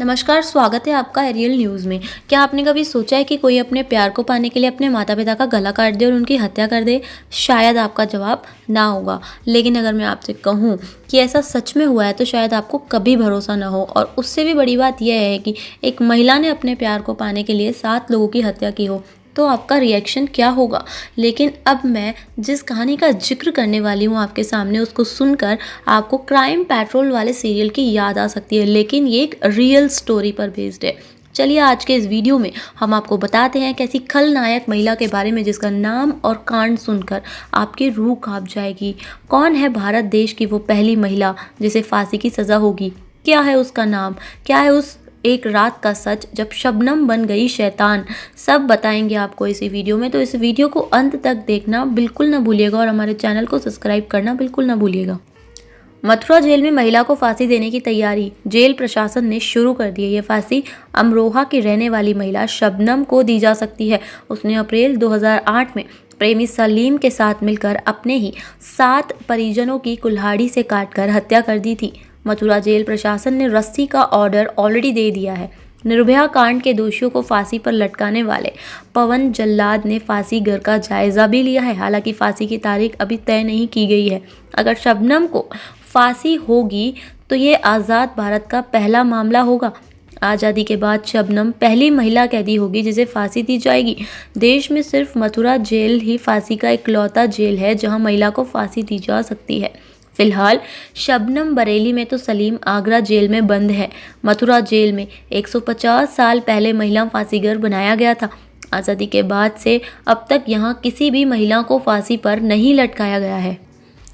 नमस्कार, स्वागत है आपका एरियल न्यूज़ में। क्या आपने कभी सोचा है कि कोई अपने प्यार को पाने के लिए अपने माता-पिता का गला काट दे और उनकी हत्या कर दे? शायद आपका जवाब ना होगा, लेकिन अगर मैं आपसे कहूँ कि ऐसा सच में हुआ है तो शायद आपको कभी भरोसा ना हो। और उससे भी बड़ी बात यह है कि एक महिला ने अपने प्यार को पाने के लिए 7 लोगों की हत्या की हो, तो आपका रिएक्शन क्या होगा? लेकिन अब मैं जिस कहानी का ज़िक्र करने वाली हूँ आपके सामने, उसको सुनकर आपको क्राइम पेट्रोल वाले सीरियल की याद आ सकती है, लेकिन ये एक रियल स्टोरी पर बेस्ड है। चलिए आज के इस वीडियो में हम आपको बताते हैं कैसी खलनायक महिला के बारे में जिसका नाम और कांड सुनकर आपकी रूह कांप जाएगी। कौन है भारत देश की वो पहली महिला जिसे फांसी की सज़ा होगी? क्या है उसका नाम? क्या है उस एक रात का सच जब शबनम बन गई शैतान? सब बताएंगे आपको इसी वीडियो में, तो इस वीडियो को अंत तक देखना बिल्कुल ना भूलिएगा और हमारे चैनल को सब्सक्राइब करना बिल्कुल ना भूलिएगा। मथुरा जेल में महिला को फांसी देने की तैयारी जेल प्रशासन ने शुरू कर दी है। ये फांसी अमरोहा की रहने वाली महिला शबनम को दी जा सकती है। उसने अप्रैल 2008 में प्रेमी सलीम के साथ मिलकर अपने ही 7 परिजनों की कुल्हाड़ी से काटकर हत्या कर दी थी। मथुरा जेल प्रशासन ने रस्सी का ऑर्डर ऑलरेडी दे दिया है। निर्भया कांड के दोषियों को फांसी पर लटकाने वाले पवन जल्लाद ने फांसी घर का जायजा भी लिया है। हालांकि फांसी की तारीख अभी तय नहीं की गई है। अगर शबनम को फांसी होगी तो ये आज़ाद भारत का पहला मामला होगा। आज़ादी के बाद शबनम पहली महिला कैदी होगी जिसे फांसी दी जाएगी। देश में सिर्फ मथुरा जेल ही फांसी का इकलौता जेल है जहां महिला को फांसी दी जा सकती है। फिलहाल शबनम बरेली में तो सलीम आगरा जेल में बंद है। मथुरा जेल में 150 साल पहले महिला फांसीगर बनाया गया था। आज़ादी के बाद से अब तक यहाँ किसी भी महिला को फांसी पर नहीं लटकाया गया है।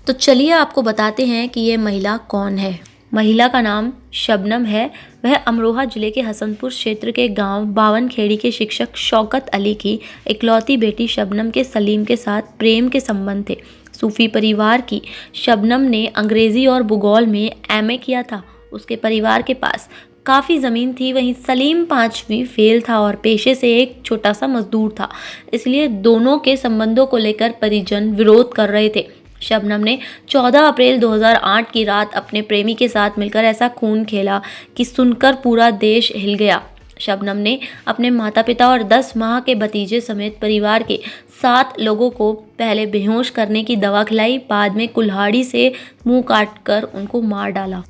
तो चलिए आपको बताते हैं कि ये महिला कौन है। महिला का नाम शबनम है। वह अमरोहा जिले के हसनपुर क्षेत्र के गांव बावनखेड़ी के शिक्षक शौकत अली की इकलौती बेटी शबनम के सलीम के साथ प्रेम के संबंध थे। सूफी परिवार की शबनम ने अंग्रेजी और भूगोल में एमए किया था। उसके परिवार के पास काफ़ी ज़मीन थी। वहीं सलीम 5वीं फेल था और पेशे से एक छोटा सा मजदूर था। इसलिए दोनों के संबंधों को लेकर परिजन विरोध कर रहे थे। शबनम ने 14 अप्रैल 2008 की रात अपने प्रेमी के साथ मिलकर ऐसा खून खेला कि सुनकर पूरा देश हिल गया। शबनम ने अपने माता पिता और 10 माह के भतीजे समेत परिवार के 7 लोगों को पहले बेहोश करने की दवा खिलाई, बाद में कुल्हाड़ी से मुंह काटकर उनको मार डाला।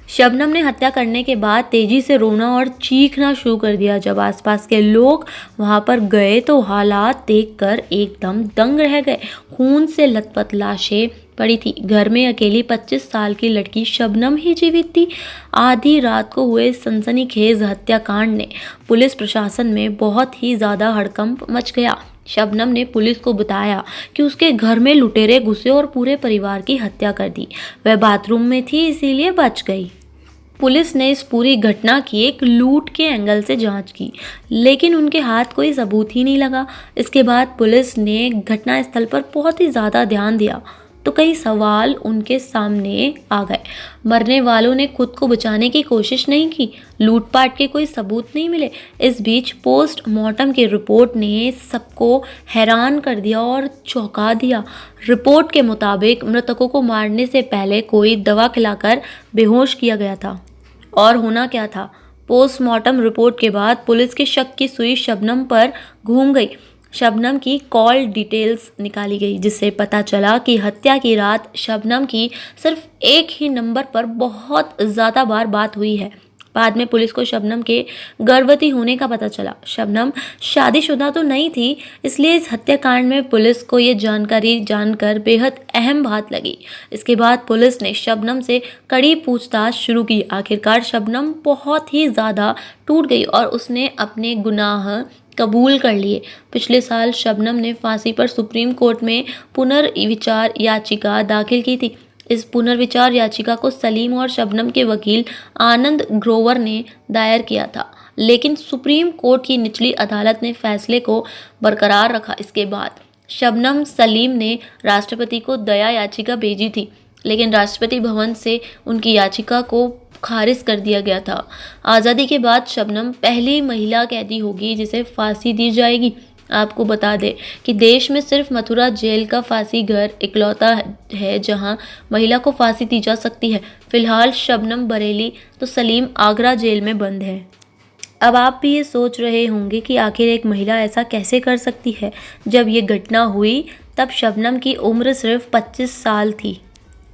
शबनम ने हत्या करने के बाद तेजी से रोना और चीखना शुरू कर दिया। जब आसपास के लोग वहां पर गए तो हालात देखकर एकदम दंग रह गए। खून से लथपथ लाशें पड़ी थी। घर में अकेली 25 साल की लड़की शबनम ही जीवित थी। आधी रात को हुए सनसनीखेज हत्याकांड ने पुलिस प्रशासन में बहुत ही ज़्यादा हड़कंप मच गया। शबनम ने पुलिस को बताया कि उसके घर में लुटेरे घुसे और पूरे परिवार की हत्या कर दी। वह बाथरूम में थी इसीलिए बच गई। पुलिस ने इस पूरी घटना की एक लूट के एंगल से जांच की, लेकिन उनके हाथ कोई सबूत ही नहीं लगा। इसके बाद पुलिस ने घटनास्थल पर बहुत ही ज़्यादा ध्यान दिया तो कई सवाल उनके सामने आ गए। मरने वालों ने खुद को बचाने की कोशिश नहीं की। लूटपाट के कोई सबूत नहीं मिले। इस बीच पोस्टमार्टम की रिपोर्ट ने सबको हैरान कर दिया और चौंका दिया। रिपोर्ट के मुताबिक मृतकों को मारने से पहले कोई दवा खिलाकर बेहोश किया गया था। और होना क्या था? पोस्टमार्टम रिपोर्ट के बाद पुलिस के शक की सुई शबनम पर घूम गई। शबनम की कॉल डिटेल्स निकाली गई जिससे पता चला कि हत्या की रात शबनम की सिर्फ एक ही नंबर पर बहुत ज़्यादा बार बात हुई है। बाद में पुलिस को शबनम के गर्भवती होने का पता चला। शबनम शादीशुदा तो नहीं थी, इसलिए इस हत्याकांड में पुलिस को ये जानकारी जानकर बेहद अहम बात लगी। इसके बाद पुलिस ने शबनम से कड़ी पूछताछ शुरू की। आखिरकार शबनम बहुत ही ज़्यादा टूट गई और उसने अपने गुनाह कबूल कर लिए। पिछले साल शबनम ने फांसी पर सुप्रीम कोर्ट में पुनर्विचार याचिका दाखिल की थी। इस पुनर्विचार याचिका को सलीम और शबनम के वकील आनंद ग्रोवर ने दायर किया था, लेकिन सुप्रीम कोर्ट की निचली अदालत ने फैसले को बरकरार रखा। इसके बाद शबनम सलीम ने राष्ट्रपति को दया याचिका भेजी थी, लेकिन राष्ट्रपति भवन से उनकी याचिका को खारिज कर दिया गया था। आज़ादी के बाद शबनम पहली महिला कैदी होगी जिसे फांसी दी जाएगी। आपको बता दें कि देश में सिर्फ मथुरा जेल का फांसी घर इकलौता है जहां महिला को फांसी दी जा सकती है। फिलहाल शबनम बरेली तो सलीम आगरा जेल में बंद है। अब आप भी ये सोच रहे होंगे कि आखिर एक महिला ऐसा कैसे कर सकती है। जब ये घटना हुई तब शबनम की उम्र सिर्फ 25 साल थी।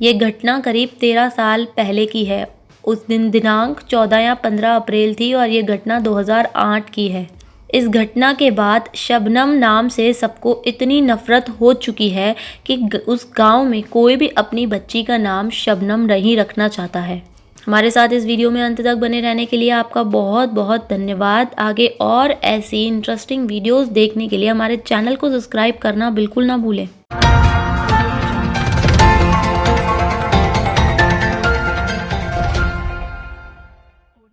ये घटना करीब 13 साल पहले की है। उस दिन दिनांक 14 या 15 अप्रैल थी और ये घटना 2008 की है। इस घटना के बाद शबनम नाम से सबको इतनी नफरत हो चुकी है कि उस गांव में कोई भी अपनी बच्ची का नाम शबनम नहीं रखना चाहता है। हमारे साथ इस वीडियो में अंत तक बने रहने के लिए आपका बहुत बहुत धन्यवाद। आगे और ऐसी इंटरेस्टिंग वीडियोस देखने के लिए हमारे चैनल को सब्सक्राइब करना बिल्कुल ना भूलें।